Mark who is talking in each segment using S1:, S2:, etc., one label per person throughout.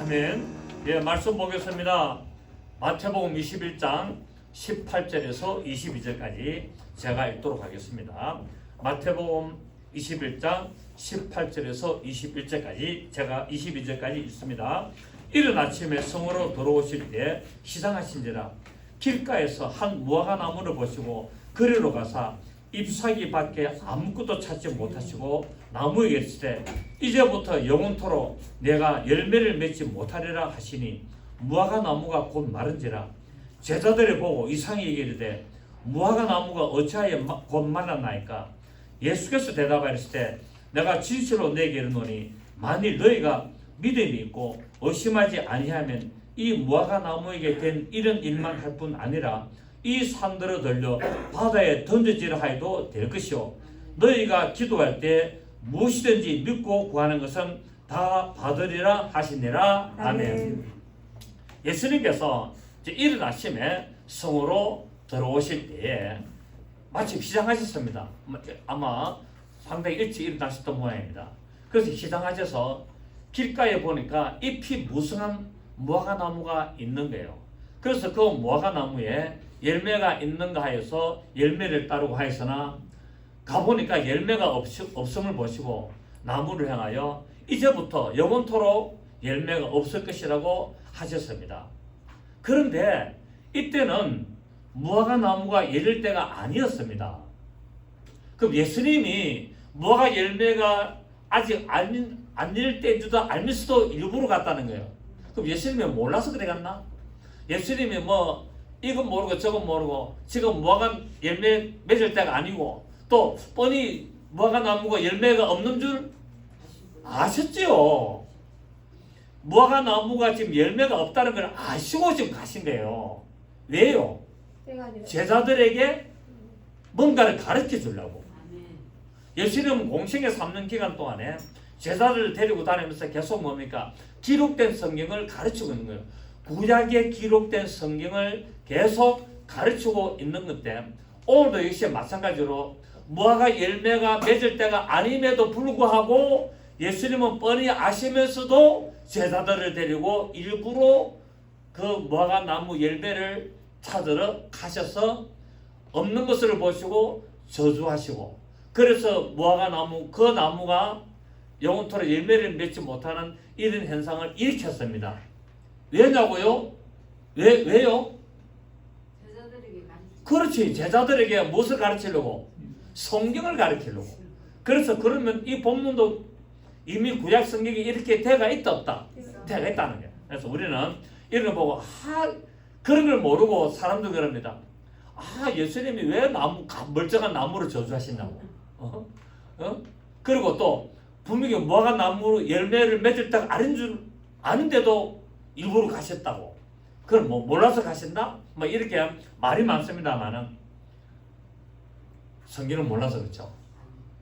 S1: 아멘. 예, 말씀 보겠습니다. 마태복음 21장 18절에서 22절까지 제가 읽도록 하겠습니다. 마태복음 21장 18절에서 21절까지 제가 22절까지 읽습니다. 이른 아침에 성으로 들어오실 때 시장하신지라 길가에서 한 무화과 나무를 보시고 그리로 가사 잎사귀 밖에 아무것도 찾지 못하시고 나무에 이르시되 이제부터 영원토록 내가 열매를 맺지 못하리라 하시니 무화과 나무가 곧 마른지라. 제자들이 보고 이상히 이르되 무화과 나무가 어찌하여 곧 말랐나이까. 예수께서 대답하시되 내가 진실로 내게 이르노니 만일 너희가 믿음이 있고 의심하지 아니하면 이 무화과 나무에게 된 이런 일만 할 뿐 아니라 이 산들을 들려 바다에 던져지라 하여도 될 것이요 너희가 기도할 때 무엇이든지 믿고 구하는 것은 다 받으리라 하시니라. 아멘. 예수님께서 이른 아침에 성으로 들어오실 때에 마침 시장하셨습니다. 아마 상당히 일찍 일어나셨던 모양입니다. 그래서 시장하셔서 길가에 보니까 잎이 무성한 무화과 나무가 있는 거예요. 그래서 그 무화과 나무에 열매가 있는가 하여서 열매를 따르고 하였으나 가보니까 열매가 없음을 보시고 나무를 향하여 이제부터 영원토록 열매가 없을 것이라고 하셨습니다. 그런데 이때는 무화과 나무가 열릴 때가 아니었습니다. 그럼 예수님이 무화과 열매가 아직 안 열릴 때인 줄도 알면서도 일부러 갔다는 거예요. 그럼 예수님이 몰라서 그래 갔나? 예수님이 뭐 이건 모르고 저건 모르고 지금 무화과 열매 맺을 때가 아니고 또 뻔히 무화과 나무가 열매가 없는 줄 아셨지요? 무화과 나무가 지금 열매가 없다는 걸 아시고 지금 가신 거예요. 왜요? 제자들에게 뭔가를 가르쳐 주려고. 예수님은 공생애 3년 기간 동안에 제자들을 데리고 다니면서 계속 뭡니까? 기록된 성경을 가르치고 있는 거예요. 구약에 기록된 성경을 계속 가르치고 있는 건데 오늘도 역시 마찬가지로 무화과 열매가 맺을 때가 아님에도 불구하고 예수님은 뻔히 아시면서도 제자들을 데리고 일부러 그 무화과 나무 열매를 찾으러 가셔서 없는 것을 보시고 저주하시고 그래서 무화과 나무 그 나무가 영원토록 열매를 맺지 못하는 이런 현상을 일으켰습니다. 왜냐고요? 왜요? 그렇지. 제자들에게 무엇을 가르치려고? 성경을 가르치려고. 그래서 그러면 이 본문도 이미 구약 성경이 이렇게 돼가 있다 없다? 돼가 있다는 거예요. 그래서 우리는 이런 거 보고 그런 걸 모르고 사람들 그럽니다. 예수님이 왜 멀쩡한 나무를 저주하신다고? 그리고 또 분명히 무화과 나무 열매를 맺을 때가 아닌 줄 아는데도 일부러 가셨다고. 그럼 뭐 몰라서 가신다? 뭐 이렇게 말이 많습니다만은 성경을 몰라서 그렇죠.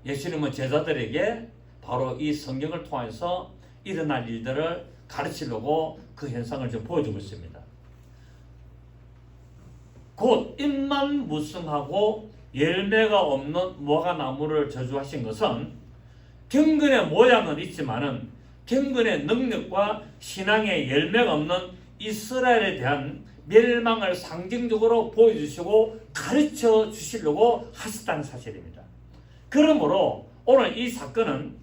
S1: 예수님은 제자들에게 바로 이 성경을 통해서 일어날 일들을 가르치려고 그 현상을 좀 보여주고 있습니다. 곧 잎만 무성하고 열매가 없는 무화과 나무를 저주하신 것은 경건의 모양은 있지만은 경건의 능력과 신앙의 열매가 없는 이스라엘에 대한 멸망을 상징적으로 보여주시고 가르쳐 주시려고 하셨다는 사실입니다. 그러므로 오늘 이 사건은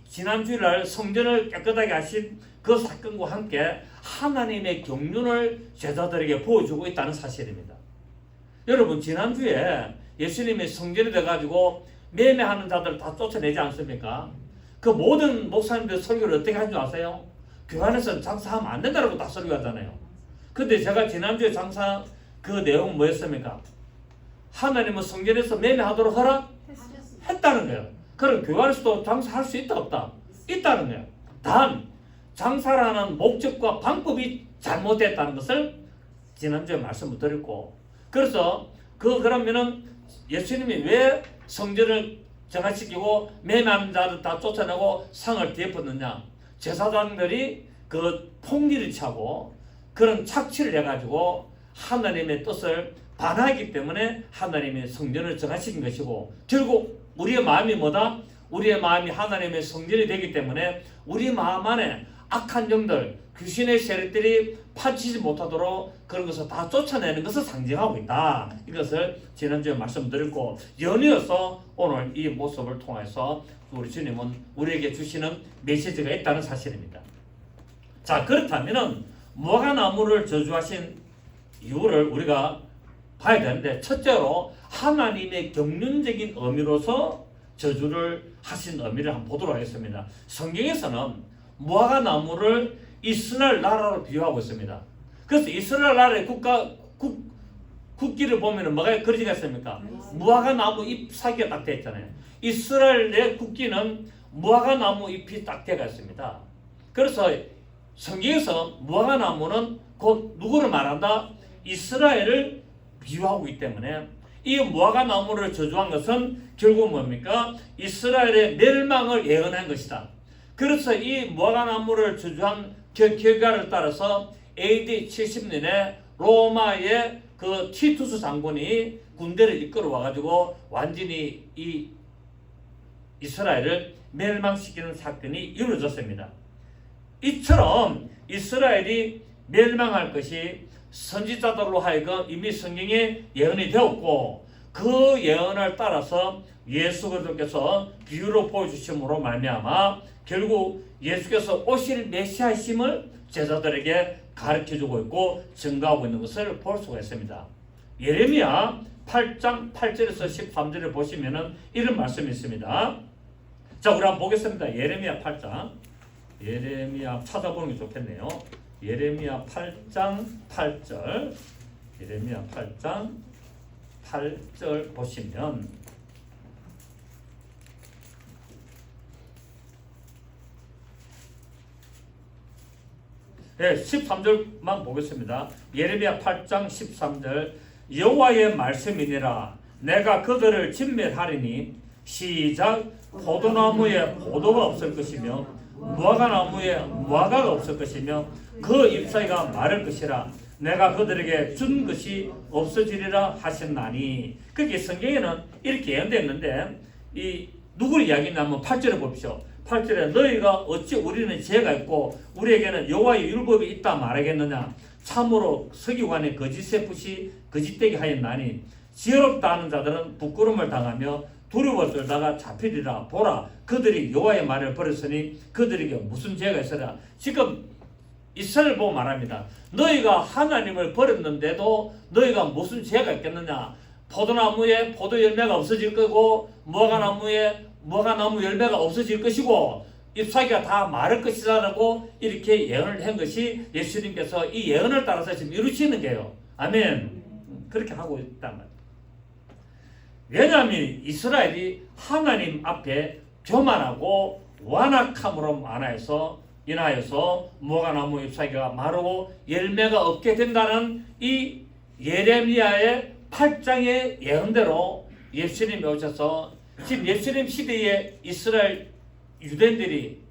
S1: 지난 주일날 성전을 깨끗하게 하신 그 사건과 함께 하나님의 경륜을 제자들에게 보여주고 있다는 사실입니다. 여러분 지난주에 예수님이 성전에 돼가지고 매매하는 자들을 다 쫓아내지 않습니까? 그 모든 목사님들 설교를 어떻게 하는 줄 아세요? 교회 안에서 장사하면 안 된다고 다 설교하잖아요. 근데 제가 지난주에 장사 그 내용은 뭐였습니까? 하나님은 성전에서 매매하도록 했다는 거예요. 그럼 교회 안에서도 장사할 수 있다 없다? 있다는 거예요. 단 장사라는 목적과 방법이 잘못됐다는 것을 지난주에 말씀을 드렸고 그래서 그러면은 예수님이 왜 성전을 정화시키고 매매하는 자들 다 쫓아내고 상을 뒤엎었느냐? 제사장들이 그 폭리를 차고 그런 착취를 해가지고 하나님의 뜻을 반하기 때문에 하나님의 성전을 정화시킨 것이고 결국 우리의 마음이 뭐다? 우리의 마음이 하나님의 성전이 되기 때문에 우리 마음 안에 악한 영들 귀신의 세력들이 파치지 못하도록 그런 것을 다 쫓아내는 것을 상징하고 있다. 이것을 지난주에 말씀드렸고, 연이어서 오늘 이 모습을 통해서 우리 주님은 우리에게 주시는 메시지가 있다는 사실입니다. 자, 그렇다면은 무화과나무를 저주하신 이유를 우리가 봐야 되는데, 첫째로 하나님의 경륜적인 의미로서 저주를 하신 의미를 한번 보도록 하겠습니다. 성경에서는 무화과나무를 이스라엘 나라로 비유하고 있습니다. 그래서 이스라엘 나라의 국기를 보면 뭐가 그려지가 있습니까? 무화과나무 잎사귀가 딱 되어 있잖아요. 이스라엘의 국기는 무화과나무 잎이 딱 되어 있습니다. 그래서 성경에서 무화과나무는 곧 누구를 말한다? 이스라엘을 비유하고 있기 때문에 이 무화과나무를 저주한 것은 결국 뭡니까? 이스라엘의 멸망을 예언한 것이다. 그래서 이 무화과나무를 저주한 결과를 따라서 AD 70년에 로마의 그 티투스 장군이 군대를 이끌어 와가지고 완전히 이 이스라엘을 멸망시키는 사건이 이루어졌습니다. 이처럼 이스라엘이 멸망할 것이 선지자들로 하여금 이미 성경에 예언이 되었고, 그 예언을 따라서 예수 그리스도께서 비유로 보여주심으로 말미암아 결국 예수께서 오실 메시아심을 제자들에게 가르쳐주고 있고 증거하고 있는 것을 볼 수가 있습니다. 예레미야 8장 8절에서 13절을 보시면은 이런 말씀이 있습니다. 자, 우리 한번 보겠습니다. 예레미야 8장. 예레미야 찾아보는 게 좋겠네요. 예레미야 8장 8절. 예레미야 8장 8절 보시면 네, 13절만 보겠습니다. 예레미야 8장 13절. 여호와의 말씀이니라. 내가 그들을 진멸하리니 시작. 포도나무에 포도가 없을 것이며 무화과나무에 무화과가 없을 것이며 그 잎사귀가 마를 것이라. 내가 그들에게 준 것이 없어지리라 하셨나니. 그게 성경에는 이렇게 예언됐는데 이 누구를 이야기냐면 8절을 봅시오. 8절에 너희가 어찌 우리는 죄가 있고 우리에게는 여호와의 율법이 있다 말하겠느냐. 참으로 서기관의 거짓의 붓이 거짓되게 하였나니 지혜롭다 하는 자들은 부끄러움을 당하며 두려워 떨다가 잡히리라. 보라, 그들이 여호와의 말을 버렸으니 그들에게 무슨 죄가 있으랴. 지금 이스라엘 보고 말합니다. 너희가 하나님을 버렸는데도 너희가 무슨 죄가 있겠느냐. 포도나무에 포도 열매가 없어질 거고 무화과나무 열매가 없어질 것이고 잎사귀가 다 마를 것이라고 이렇게 예언을 한 것이 예수님께서 이 예언을 따라서 지금 이루시는 거예요. 아멘. 그렇게 하고 있단 말이에요. 왜냐하면 이스라엘이 하나님 앞에 교만하고 완악함으로 인하여서 무화과나무 잎사귀가 마르고 열매가 없게 된다는 이 예레미야의 8장의 예언대로 예수님이 오셔서 지금 예수님 시대에 이스라엘 유대인들이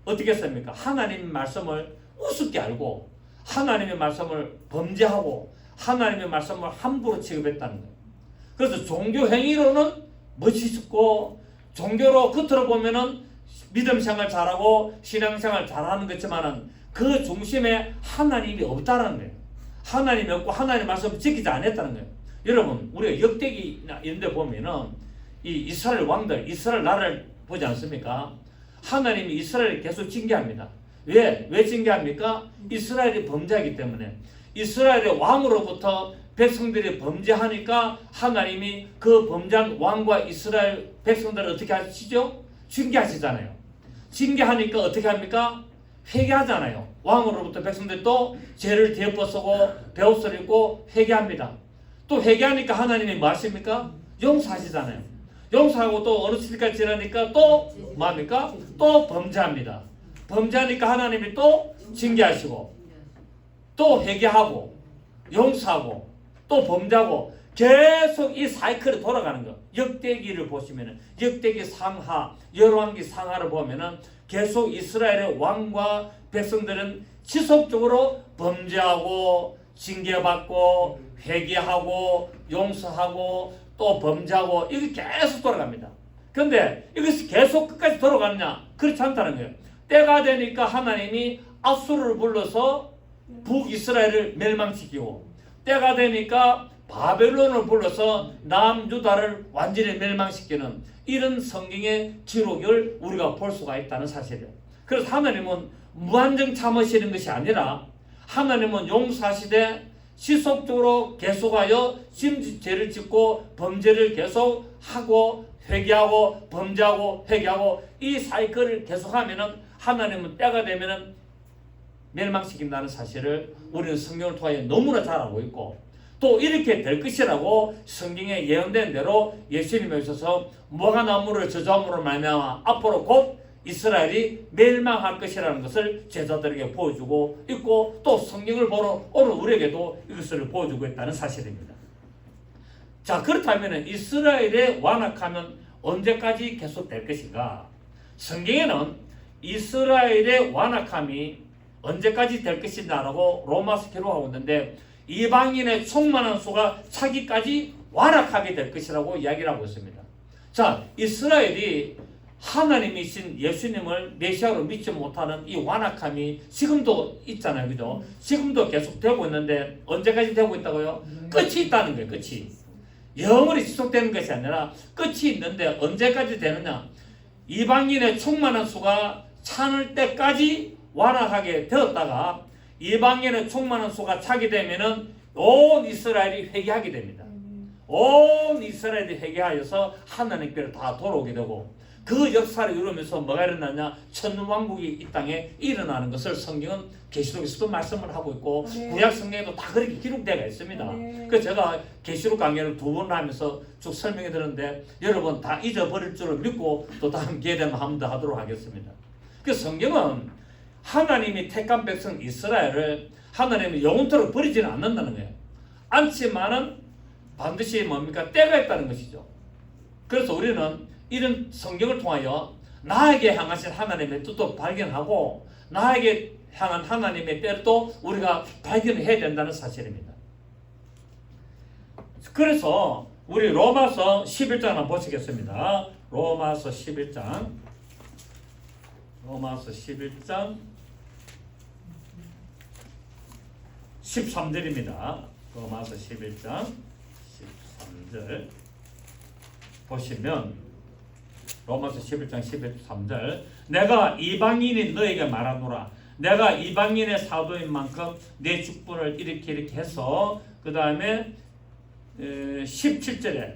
S1: 어떻게 했습니까? 하나님의 말씀을 우습게 알고 하나님의 말씀을 범죄하고 하나님의 말씀을 함부로 취급했다는 거예요. 그래서 종교 행위로는 멋있고 종교로 겉으로 보면은 믿음 생활 잘하고 신앙 생활 잘하는 것지만은 그 중심에 하나님이 없다는 거예요. 하나님이 없고 하나님의 말씀을 지키지 않았다는 거예요. 여러분, 우리가 역대기나 이런 데 보면은 이 이스라엘 왕들, 이스라엘 나라를 보지 않습니까? 하나님이 이스라엘을 계속 징계합니다. 왜 징계합니까? 이스라엘이 범죄하기 때문에. 이스라엘의 왕으로부터 백성들이 범죄하니까 하나님이 그 범죄한 왕과 이스라엘 백성들을 어떻게 하시죠? 징계하시잖아요. 징계하니까 어떻게 합니까? 회개하잖아요. 왕으로부터 백성들이 또 죄를 되엎어쓰고 배옷을 입고 회개합니다. 또 회개하니까 하나님이 뭐 하십니까? 용서하시잖아요. 용서하고 또 어느 시기까지 지나니까 또 뭐합니까? 또 범죄합니다. 범죄하니까 하나님이 또 징계하시고 또 회개하고 용서하고 또 범죄하고 계속 이 사이클이 돌아가는 거. 역대기를 보시면은 역대기 상하, 열왕기 상하를 보면은 계속 이스라엘의 왕과 백성들은 지속적으로 범죄하고 징계받고 회개하고 용서하고 또 범죄하고 이게 계속 돌아갑니다. 그런데 이것이 계속 끝까지 돌아가느냐? 그렇지 않다는 거예요. 때가 되니까 하나님이 앗수르를 불러서 북이스라엘을 멸망시키고, 때가 되니까 바벨론을 불러서 남유다를 완전히 멸망시키는 이런 성경의 기록을 우리가 볼 수가 있다는 사실이에요. 그래서 하나님은 무한정 참으시는 것이 아니라 하나님은 용서하시되 지속적으로 계속하여 죄를 짓고 범죄를 계속하고 회개하고 범죄하고 회개하고 이 사이클을 계속하면은 하나님은 때가 되면은 멸망시킨다는 사실을 우리는 성경을 통해 너무나 잘 알고 있고, 또 이렇게 될 것이라고 성경에 예언된 대로 예수님이 오셔서 무화과나무를 저주함으로 말미암아 앞으로 곧 이스라엘이 멸망할 것이라는 것을 제자들에게 보여주고 있고, 또 성경을 보러 오늘 우리에게도 이것을 보여주고 있다는 사실입니다. 자, 그렇다면 이스라엘의 완악함은 언제까지 계속될 것인가? 성경에는 이스라엘의 완악함이 언제까지 될 것이냐라고 로마서 기록하고 있는데, 이방인의 충만한 수가 차기까지 완악하게 될 것이라고 이야기를 하고 있습니다. 자, 이스라엘이 하나님이신 예수님을 메시아로 믿지 못하는 이 완악함이 지금도 있잖아요. 그죠? 지금도 계속 되고 있는데 언제까지 되고 있다고요? 끝이 있다는 거예요. 끝이. 영원히 지속되는 것이 아니라 끝이 있는데 언제까지 되느냐? 이방인의 충만한 수가 차는 때까지 완악하게 되었다가 이방인의 충만한 수가 차게 되면은 온 이스라엘이 회개하게 됩니다. 온 이스라엘이 회개하여서 하나님께로 다 돌아오게 되고, 그 역사를 이루면서 뭐가 일어나냐? 천왕국이 이 땅에 일어나는 것을 성경은 계시록에서도 말씀을 하고 있고, 구약 성경에도 다 그렇게 기록되어 있습니다. 그래서 제가 계시록 강의를 2번 하면서 쭉 설명해 드렸는데 여러분 다 잊어버릴 줄을 믿고 또 다음 기회 되면 한 번 더 하도록 하겠습니다. 그 성경은 하나님이 택한 백성 이스라엘을 하나님이 영원토록 버리지는 않는다는 거예요. 않지만은 반드시 뭡니까? 때가 있다는 것이죠. 그래서 우리는 이런 성경을 통하여 나에게 향하신 하나님의 뜻도 발견하고 나에게 향한 하나님의 때를 또 우리가 발견해야 된다는 사실입니다. 그래서 우리 로마서 11장 한번 보시겠습니다. 로마서 11장 13절입니다. 로마서 11장 13절 보시면, 로마서 11장 13절, 내가 이방인인 너에게 말하노라. 내가 이방인의 사도인 만큼 내 직분을 이렇게 해서, 그 다음에 17절에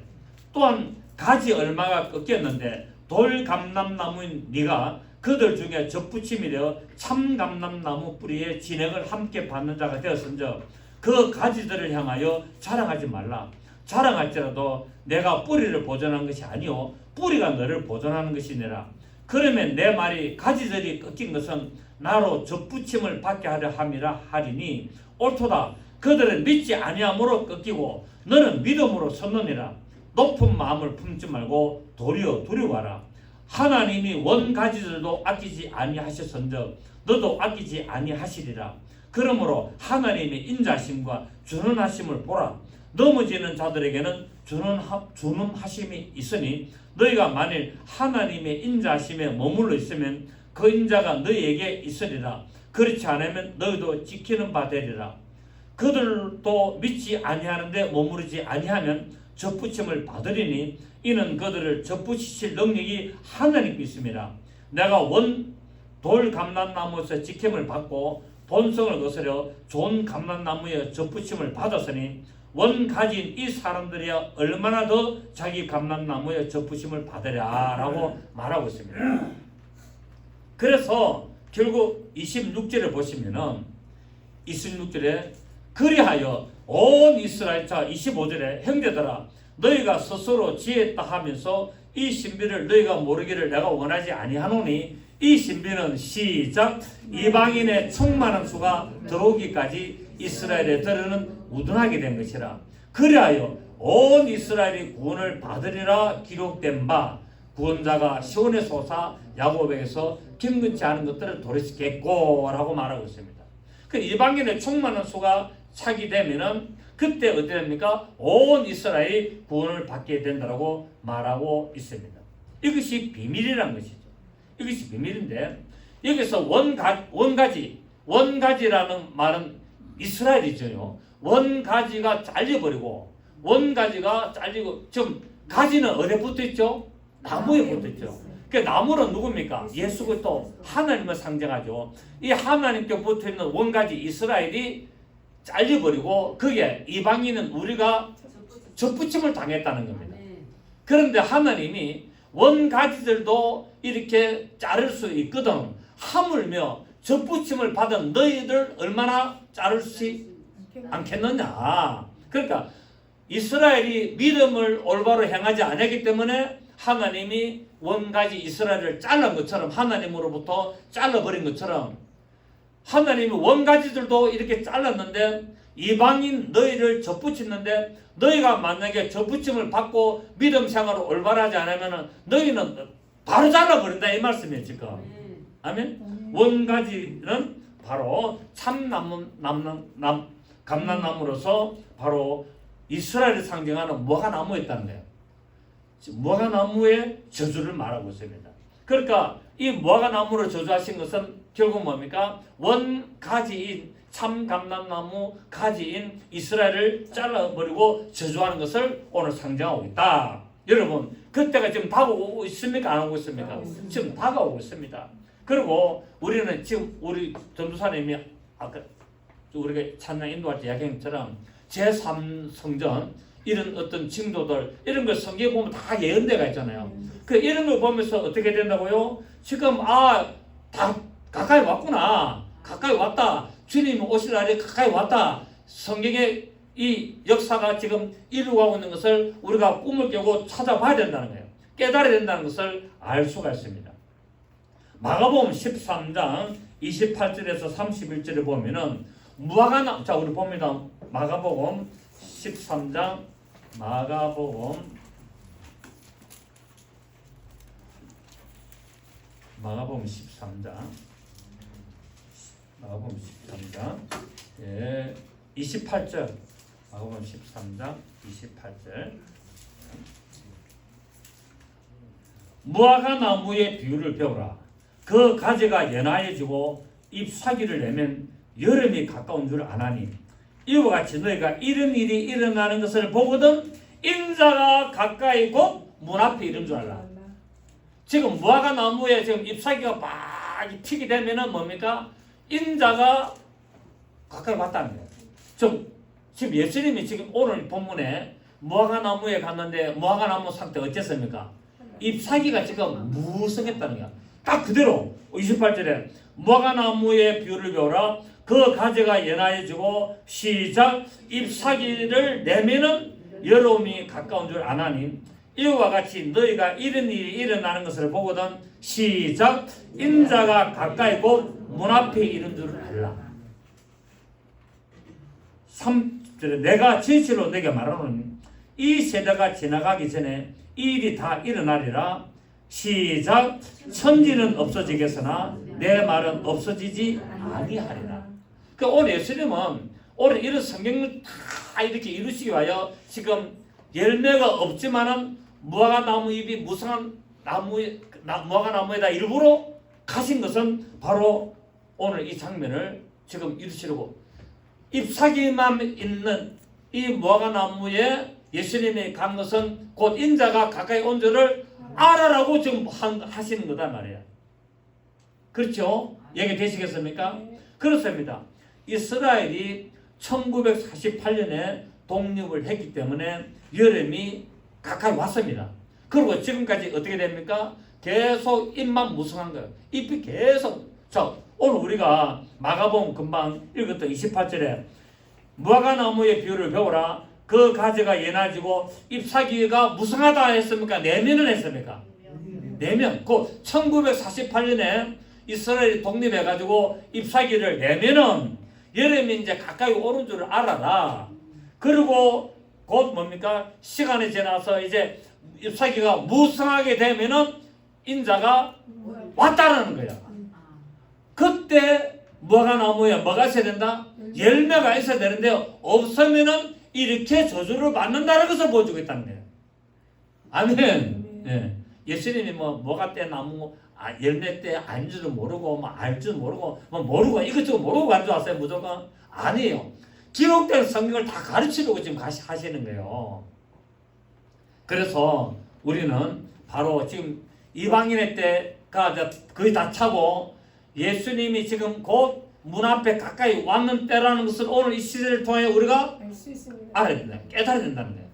S1: 또한 가지 얼마가 꺾였는데 돌감람나무인 네가 그들 중에 접붙임이 되어 참감람나무 뿌리에 진액을 함께 받는 자가 되었은즉 그 가지들을 향하여 자랑하지 말라. 자랑할지라도 내가 뿌리를 보존한 것이 아니요 뿌리가 너를 보존하는 것이니라. 그러면 내 말이 가지들이 꺾인 것은 나로 접붙임을 받게 하려 함이라 하리니 옳도다. 그들은 믿지 아니함으로 꺾이고 너는 믿음으로 섰느니라. 높은 마음을 품지 말고 도리어 두려워하라. 하나님이 원가지들도 아끼지 아니하셨은즉 너도 아끼지 아니하시리라. 그러므로 하나님의 인자심과 준원하심을 보라. 넘어지는 자들에게는 준원하심이 있으니 너희가 만일 하나님의 인자심에 머물러 있으면 그 인자가 너희에게 있으리라. 그렇지 않으면 너희도 지키는 바 되리라. 그들도 믿지 아니하는데 머무르지 아니하면 접붙임을 받으리니 이는 그들을 접붙이실 능력이 하나님께 있습니다. 내가 원 돌 감람나무에서 지킴을 받고 본성을 거스려 좋은 감람나무에 접붙임을 받았으니 원 가진 이 사람들이 얼마나 더 자기 감람나무에 접붙임을 받으랴라고 말하고 있습니다. 그래서 결국 26절을 보시면은 26절에 그리하여 온 이스라엘, 자 25절에 형제들아 너희가 스스로 지혜했다 하면서 이 신비를 너희가 모르기를 내가 원하지 아니하노니 이 신비는 시작 이방인의 충만한 수가 들어오기까지 이스라엘에 들으는 우둔하게 된 것이라. 그리하여 온 이스라엘이 구원을 받으리라 기록된 바 구원자가 시온의 소사 야곱에게서 경건치 않은 것들을 도래시켰고 라고 말하고 있습니다. 그 이방인의 충만한 수가 차게 되면은 그때 어떻게 됩니까? 온 이스라엘이 구원을 받게 된다고 말하고 있습니다. 이것이 비밀이라는 것이죠. 이것이 비밀인데 여기서 원가지 원가지라는 말은 이스라엘이죠. 원가지가 잘려버리고 원가지가 잘리고 지금 가지는 어디에 붙어있죠? 나무에 붙어있죠. 그 나무는 누굽니까? 예수 그리스도 하나님을 상징하죠. 이 하나님께 붙어있는 원가지 이스라엘이 잘려버리고 그게 이방인은 우리가 접붙임을 당했다는 겁니다. 그런데 하나님이 원가지들도 이렇게 자를 수 있거든. 하물며 접붙임을 받은 너희들 얼마나 자를 수 않겠느냐. 그러니까 이스라엘이 믿음을 올바로 행하지 않았기 때문에 하나님이 원가지 이스라엘을 잘른 것처럼 하나님으로부터 잘라버린 것처럼 하나님이 원가지들도 이렇게 잘랐는데 이방인 너희를 접붙였는데 너희가 만약에 접붙임을 받고 믿음 생활을 올바로 하지 않으면 너희는 바로 잘라버린다 이 말씀이에요 지금. 아멘. 원가지는 바로 참나무 감람나무로서 바로 이스라엘을 상징하는 무화과나무였다는 거예요. 무화과나무의 저주를 말하고 있습니다. 그러니까 이 무화과나무를 저주하신 것은 결국 뭡니까? 원가지인 참감람나무 가지인 이스라엘을 잘라버리고 저주하는 것을 오늘 상징하고 있다. 여러분 그때가 지금 다가오고 있습니까? 안 오고 있습니까? 지금 다가오고 있습니다. 그리고 우리는 지금 우리 전도사님이 아까 우리가 찬양 인도할 때 이야기한 제3성전 이런 어떤 징조들 이런 걸 성경에 보면 다 예언대가 있잖아요. 그 이런 걸 보면서 어떻게 된다고요? 지금 다 가까이 왔구나. 가까이 왔다. 주님 오실 날이 가까이 왔다. 성경의 이 역사가 지금 이루어가고 있는 것을 우리가 꿈을 깨고 찾아봐야 된다는 거예요. 깨달아야 된다는 것을 알 수가 있습니다. 마가복음 13장 28절에서 31절에 보면은 무화과나무, 자 우리 봅니다. 마가복음 13장 마가복음 13장 예, 28절 마가복음 13장 28절 무화과나무의 비유를 배우라. 그 가지가 연하여지고 잎사귀를 내면 여름이 가까운 줄 아나니 이와 같이 너희가 이런 일이 일어나는 것을 보거든 인자가 가까이 곧 문 앞에 이른 줄 알라. 지금 무화과나무에 지금 잎사귀가 막 튀게 되면은 뭡니까? 인자가 가까이 왔다는 거예요. 지금 예수님이 지금 오늘 본문에 무화과나무에 갔는데 무화과나무 상태 어땠습니까? 잎사귀가 지금 무성했다는 거야. 딱 그대로 28절에 무화과나무의 비유를 배우라. 그 가지가 연하여지고 시작 잎사귀를 내면은 여름이 가까운 줄 아나니 이와 같이 너희가 이런 일이 일어나는 것을 보거든 시작 인자가 가까이 곧 문 앞에 이른 줄 알라. 3절에 내가 진실로 내게 말하노니 이 세대가 지나가기 전에 이 일이 다 일어나리라. 시작 천지는 없어지겠으나 내 말은 없어지지 아니하리라. 그 오늘 예수님은 오늘 이런 성경을 다 이렇게 이루시기 위하여 지금 열매가 없지만은 무화과나무 잎이 무성한 무화과나무에다 일부러 가신 것은 바로 오늘 이 장면을 지금 이루시려고 잎사귀만 있는 이 무화과나무에 예수님이 간 것은 곧 인자가 가까이 온 줄을 알아라고 지금 하시는 거다 말이에요. 그렇죠? 얘기 되시겠습니까? 그렇습니다. 이스라엘이 1948년에 독립을 했기 때문에 여름이 가까이 왔습니다. 그리고 지금까지 어떻게 됩니까? 계속 잎만 무성한 거예요. 잎이 계속. 자, 오늘 우리가 마가복음 금방 읽었던 28절에 무화과나무의 비유를 배우라. 그 가지가 연해지고 잎사귀가 무성하다 했습니까? 내면은 했습니까? 내면. 그 1948년에 이스라엘이 독립해가지고 잎사귀를 내면은 여름이 이제 가까이 오는 줄 알아라. 그리고 곧 뭡니까? 시간이 지나서 이제 잎사귀가 무성하게 되면은 인자가 왔다라는 거야. 그때 무화과나무에 뭐가 있어야 된다? 열매가 있어야 되는데 없으면은 이렇게 저주를 받는다는 것을 보여주고 있다는 거예요. 아멘. 예. 예수님이 뭐가 때 나무 열매 때 아닌지도 모르고 뭐 알지도 모르고 뭐 모르고 이것저것 모르고 가져왔어요 무조건? 아니에요. 기록된 성경을 다 가르치려고 지금 하시는 거예요. 그래서 우리는 바로 지금 이방인의 때가 거의 다 차고 예수님이 지금 곧 문 앞에 가까이 왔는 때라는 것을 오늘 이 시대를 통해 우리가
S2: 알 수 있습니다.
S1: 알아야 된다. 깨달아야 된다는 거예요.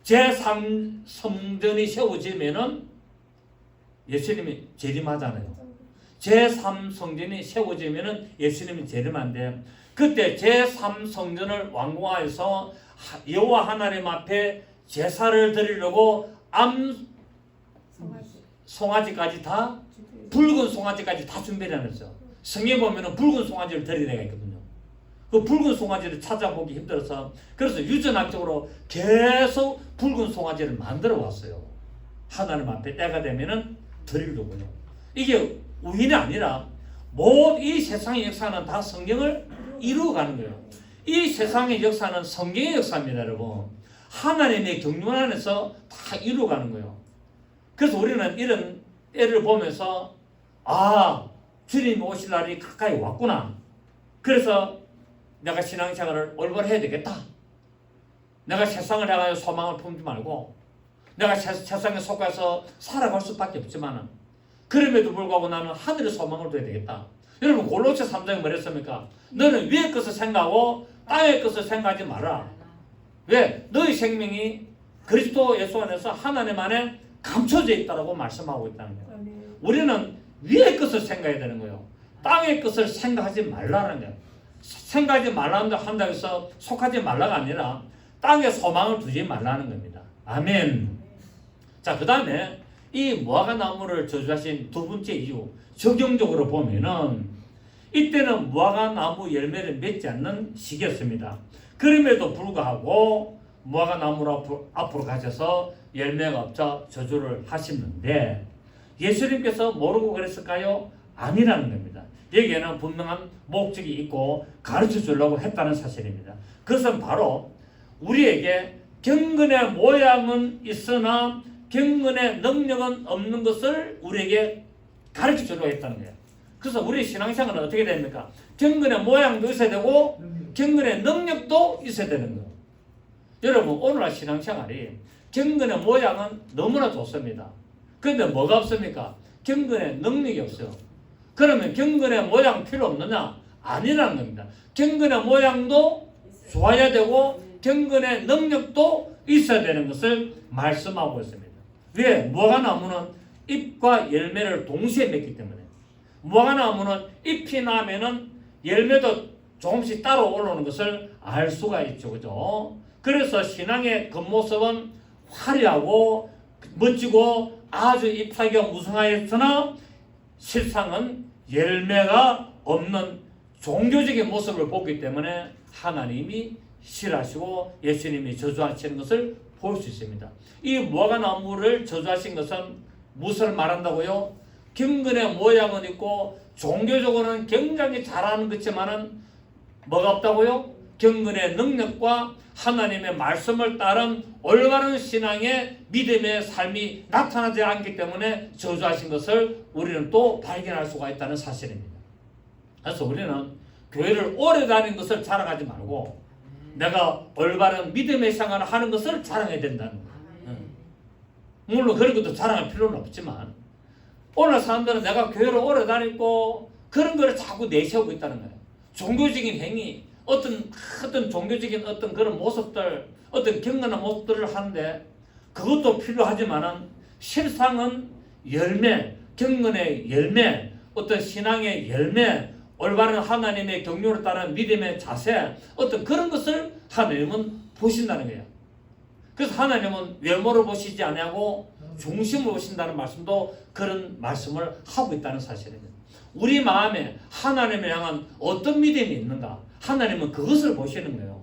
S1: 제3성전이 세워지면은 예수님이 재림하잖아요. 제3성전이 세워지면은 예수님이 재림한데 그때 제3성전을 완공하여서 여호와 하나님 앞에 제사를 드리려고 송아지까지 다 붉은 송아지까지 다 준비를 해놨어요. 성경에 보면은 붉은 송아지를 드릴 때가 있거든요. 그 붉은 송아지를 찾아보기 힘들어서 그래서 유전학적으로 계속 붉은 송아지를 만들어 왔어요. 하나님 앞에 때가 되면은 드리려고요. 이게 우연이 아니라 모든 이 세상의 역사는 다 성경을 이루어가는 거예요. 이 세상의 역사는 성경의 역사입니다, 여러분. 하나님의 경륜 안에서 다 이루어가는 거예요. 그래서 우리는 이런 때를 보면서 주님 오실 날이 가까이 왔구나. 그래서 내가 신앙생활을 올바로 해야 되겠다. 내가 세상을 향하여 소망을 품지 말고 내가 세상에 속아서 살아갈 수밖에 없지만 그럼에도 불구하고 나는 하늘의 소망을 둬야 되겠다. 여러분 골로새 3장에 뭐랬습니까? 너는 위의 것을 생각하고 땅의 것을 생각하지 마라. 왜? 너의 생명이 그리스도 예수 안에서 하나님 안에 감춰져 있다고 말씀하고 있다는 거예요. 우리는 위의 것을 생각해야 되는 거예요. 땅의 것을 생각하지 말라는 거예요. 생각하지 말라는 한다고 해서 속하지 말라가 아니라 땅에 소망을 두지 말라는 겁니다. 아멘. 자, 그 다음에 이 무화과 나무를 저주하신 두 번째 이유, 적용적으로 보면은 이때는 무화과 나무 열매를 맺지 않는 시기였습니다. 그럼에도 불구하고 무화과 나무를 앞으로 가셔서 열매가 없자 저주를 하시는데 예수님께서 모르고 그랬을까요? 아니라는 겁니다. 여기에는 분명한 목적이 있고 가르쳐 주려고 했다는 사실입니다. 그것은 바로 우리에게 경건의 모양은 있으나 경건의 능력은 없는 것을 우리에게 가르쳐 주려고 했다는 거예요. 그래서 우리 신앙생활은 어떻게 됩니까? 경건의 모양도 있어야 되고 경건의 능력도 있어야 되는 거예요. 여러분 오늘날 신앙생활이 경건의 모양은 너무나 좋습니다. 그런데 뭐가 없습니까? 경건의 능력이 없어요. 그러면 경건의 모양 필요 없느냐? 아니라는 겁니다. 경건의 모양도 좋아야 되고 경건의 능력도 있어야 되는 것을 말씀하고 있습니다. 왜? 무화과 나무는 잎과 열매를 동시에 맺기 때문에 무화과 나무는 잎이 나면은 열매도 조금씩 따로 올라오는 것을 알 수가 있죠. 그죠? 그래서 신앙의 겉모습은 화려하고 멋지고 아주 잎사귀가 무성하였으나 실상은 열매가 없는 종교적인 모습을 보기 때문에 하나님이 싫어하시고 예수님이 저주하시는 것을 볼 수 있습니다. 이 무화과 나무를 저주하신 것은 무엇을 말한다고요? 경건의 모양은 있고 종교적으로는 굉장히 잘하는 것지만은 뭐가 없다고요? 경건의 능력과 하나님의 말씀을 따른 올바른 신앙의 믿음의 삶이 나타나지 않기 때문에 저주하신 것을 우리는 또 발견할 수가 있다는 사실입니다. 그래서 우리는 교회를 오래 다닌 것을 자랑하지 말고 내가 올바른 믿음의 생활을 하는 것을 자랑해야 된다는 거예요. 물론 그런 것도 자랑할 필요는 없지만 오늘 사람들은 내가 교회를 오래 다니고 그런 거를 자꾸 내세우고 있다는 거예요. 종교적인 행위, 어떤 종교적인 어떤 그런 모습들, 어떤 경건한 모습들을 하는데 그것도 필요하지만은 실상은 열매, 경건의 열매, 어떤 신앙의 열매, 올바른 하나님의 경륜을 따른 믿음의 자세, 어떤 그런 것을 하나님은 보신다는 거예요. 그래서 하나님은 외모를 보시지 아니하고 중심을 보신다는 말씀도 그런 말씀을 하고 있다는 사실입니다. 우리 마음에 하나님을 향한 어떤 믿음이 있는가? 하나님은 그것을 보시는 거예요.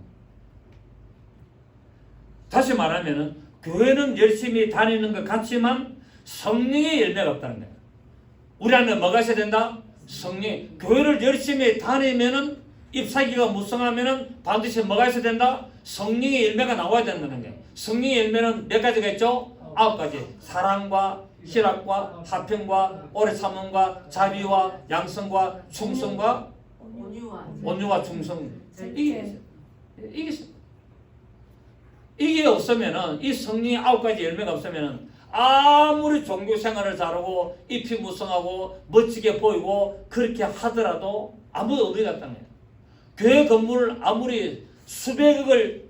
S1: 다시 말하면 교회는 열심히 다니는 것 같지만 성령의 열매가 없다는 거예요. 우리 안에 뭐가 있어야 된다? 성령. 교회를 열심히 다니면은 잎사귀가 무성하면은 반드시 뭐가 있어야 된다? 성령의 열매가 나와야 된다는 거예요. 성령의 열매는 몇 가지가 있죠? 9가지. 사랑과 희락과 화평과 오래 참음과 자비와 양성과 충성과 온유와 충성. 이게 없으면은, 이 성령의 9가지 열매가 없으면은 아무리 종교 생활을 잘하고 잎이 무성하고 멋지게 보이고 그렇게 하더라도 아무 의미가 없다는 거예요. 교회 건물을 아무리 수백억을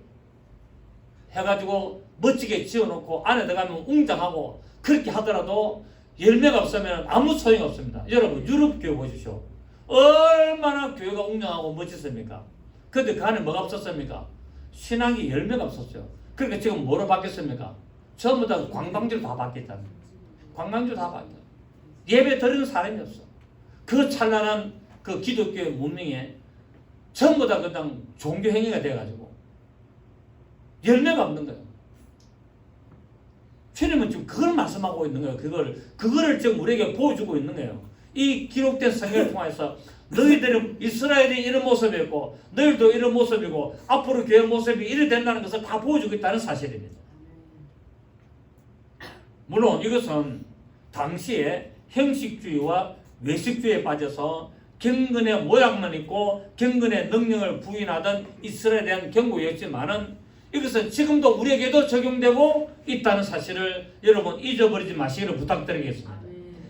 S1: 해가지고 멋지게 지어놓고 안에 들어가면 웅장하고 그렇게 하더라도 열매가 없으면 아무 소용이 없습니다. 여러분, 유럽 교회 보십시오. 얼마나 교회가 웅장하고 멋졌습니까? 근데 그 안에 뭐가 없었습니까? 신앙이 열매가 없었어요. 그러니까 지금 뭐로 바뀌었습니까? 전부 다 관광지로 다 바뀌었다는 거예요. 관광지로 다 바뀌었어요. 예배 드리는 사람이 없어. 그 찬란한 그 기독교의 문명에 전부 다 그냥 종교 행위가 돼가지고 열매가 없는 거예요. 주님은 지금 그걸 말씀하고 있는 거예요. 그거를 지금 우리에게 보여주고 있는 거예요. 이 기록된 성경을 통해서 너희들은 이스라엘이 이런 모습이었고 너희들도 이런 모습이고 앞으로 교회 모습이 이래 된다는 것을 다 보여주고 있다는 사실입니다. 물론 이것은 당시에 형식주의와 외식주의에 빠져서 경건의 모양만 있고 경건의 능력을 부인하던 이스라엘에 대한 경고였지만은 이것은 지금도 우리에게도 적용되고 있다는 사실을 여러분 잊어버리지 마시기를 부탁드리겠습니다.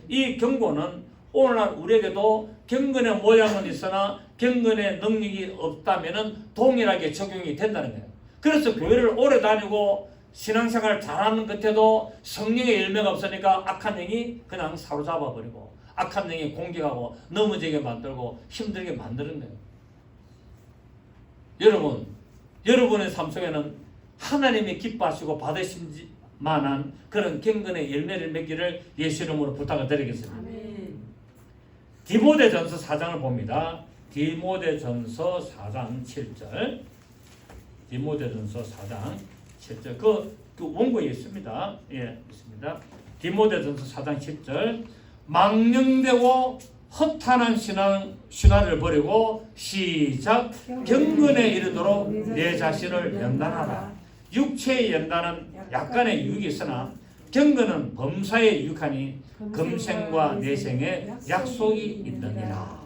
S1: 이 경고는 오늘날 우리에게도 경건의 모양은 있으나 경건의 능력이 없다면 동일하게 적용이 된다는 거예요. 그래서 교회를 오래 다니고 신앙생활 잘하는 끝에도 성령의 열매가 없으니까 악한 영이 그냥 사로잡아버리고 악한 영이 공격하고 넘어지게 만들고 힘들게 만드는 거예요. 여러분, 여러분의 삶 속에는 하나님이 기뻐하시고 받으실 만한 그런 경건의 열매를 맺기를 예수 이름으로 부탁을 드리겠습니다.
S2: 아멘.
S1: 디모데전서 4장을 봅니다. 디모데전서 4장 7절. 디모데전서 4장 7절. 그 원고에 있습니다. 예, 있습니다. 디모데전서 4장 7절. 망령되고 허탄한 신화를 버리고 시작 경건에 이르도록 내 자신을 연단하라. 육체의 연단은 약간의 유익이 있으나 경건은 범사에 유익하니 금생과 내생에 약속이 있느니라.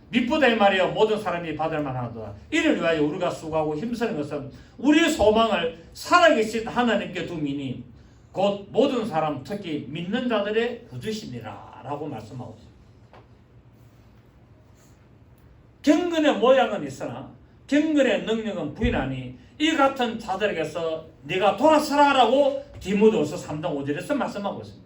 S1: 미쁘다 이 말이여 모든 사람이 받을 만하도다. 이를 위하여 우리가 수고하고 힘쓰는 것은 우리의 소망을 살아계신 하나님께 두미니 곧 모든 사람 특히 믿는 자들의 구주시니라 라고 말씀하고 있습니다. 경건의 모양은 있으나 경건의 능력은 부인하니 이 같은 자들에게서 네가 돌아서라 라고 디모데후서 3장 5절에서 말씀하고 있습니다.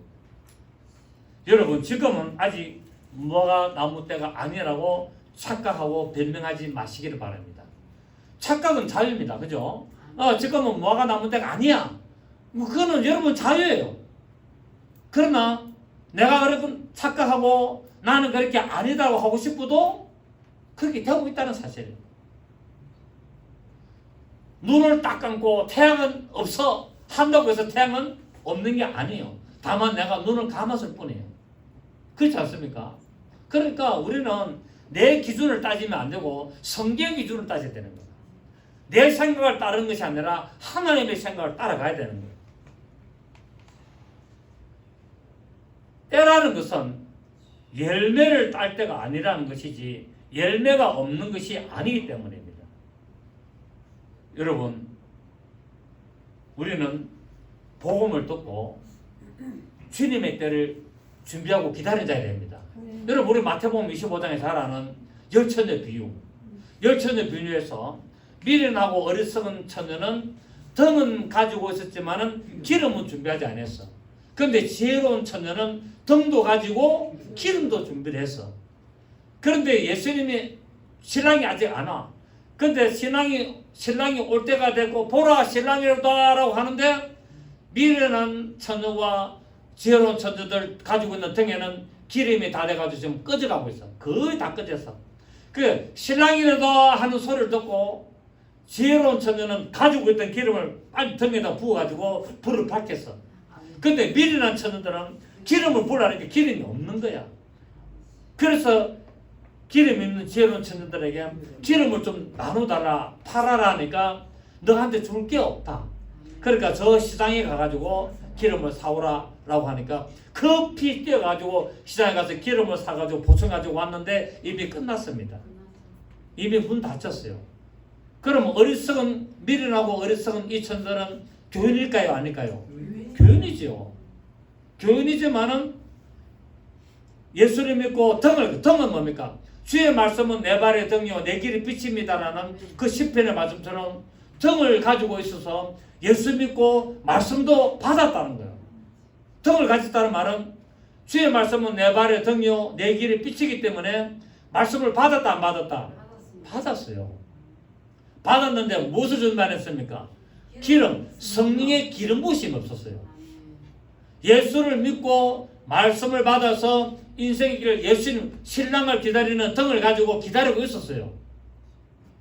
S1: 여러분, 지금은 아직 무화과 나무 때가 아니라고 착각하고 변명하지 마시기를 바랍니다. 착각은 자유입니다. 그죠? 지금은 무화과 나무 때가 아니야. 그거는 여러분 자유예요. 그러나 내가 그렇게 착각하고 나는 그렇게 아니다고 하고 싶어도 그렇게 되고 있다는 사실이에요. 눈을 딱 감고 태양은 없어 한다고 해서 태양은 없는 게 아니에요. 다만 내가 눈을 감았을 뿐이에요. 그렇지 않습니까? 그러니까 우리는 내 기준을 따지면 안 되고 성경 기준을 따져야 되는 거예요. 내 생각을 따르는 것이 아니라 하나님의 생각을 따라가야 되는 거예요. 때라는 것은 열매를 딸 때가 아니라는 것이지 열매가 없는 것이 아니기 때문입니다. 여러분, 우리는 복음을 듣고 주님의 때를 준비하고 기다려야 됩니다. 여러분, 우리 마태복음 25장에 잘 아는 열처녀 비유. 열처녀 비유에서 미련하고 어리석은 처녀는 등은 가지고 있었지만은 기름은 준비하지 않았어. 그런데 지혜로운 처녀는 등도 가지고 기름도 준비를 했어. 그런데 예수님이 신랑이 아직 안 와. 그런데 신랑이 올 때가 됐고 보라 신랑이로다라고 하는데 미련한 처녀와 지혜로운 처녀들 가지고 있는 등에는 기름이 다 돼가지고 지금 꺼져가고 있어. 거의 다 꺼졌어. 그 신랑이로다 하는 소리를 듣고 지혜로운 처녀는 가지고 있던 기름을 빨리 등에다 부어가지고 불을 밝혔어. 근데 미련한 처녀들은 기름을 부으라니까 기름이 없는 거야. 그래서 기름 있는 지혜로운 처녀들에게 기름을 좀 나눠달라, 팔아라 하니까 너한테 줄 게 없다. 그러니까 저 시장에 가가지고 기름을 사오라 라고 하니까 급히 뛰어가지고 시장에 가서 기름을 사가지고 보충가지고 왔는데 이미 끝났습니다. 이미 문 닫혔어요. 그럼 어리석은 미련하고 어리석은 이 천사는 교인일까요? 아닐까요? 교인이죠. 교인이지만은 예수를 믿고 등은 뭡니까? 주의 말씀은 내 발의 등이요 내 길이 빛입니다라는 그 시편의 말씀처럼 등을 가지고 있어서 예수 믿고 말씀도 받았다는 거예요. 등을 가졌다는 말은 주의 말씀은 내 발의 등이요 내 길이 빛이기 때문에 말씀을 받았다 안 받았다? 받았어요. 받았는데 무엇을 준비했습니까? 기름, 성령의 기름 부으심이 없었어요. 예수를 믿고 말씀을 받아서 인생의 길을 예수님 신랑을 기다리는 등을 가지고 기다리고 있었어요.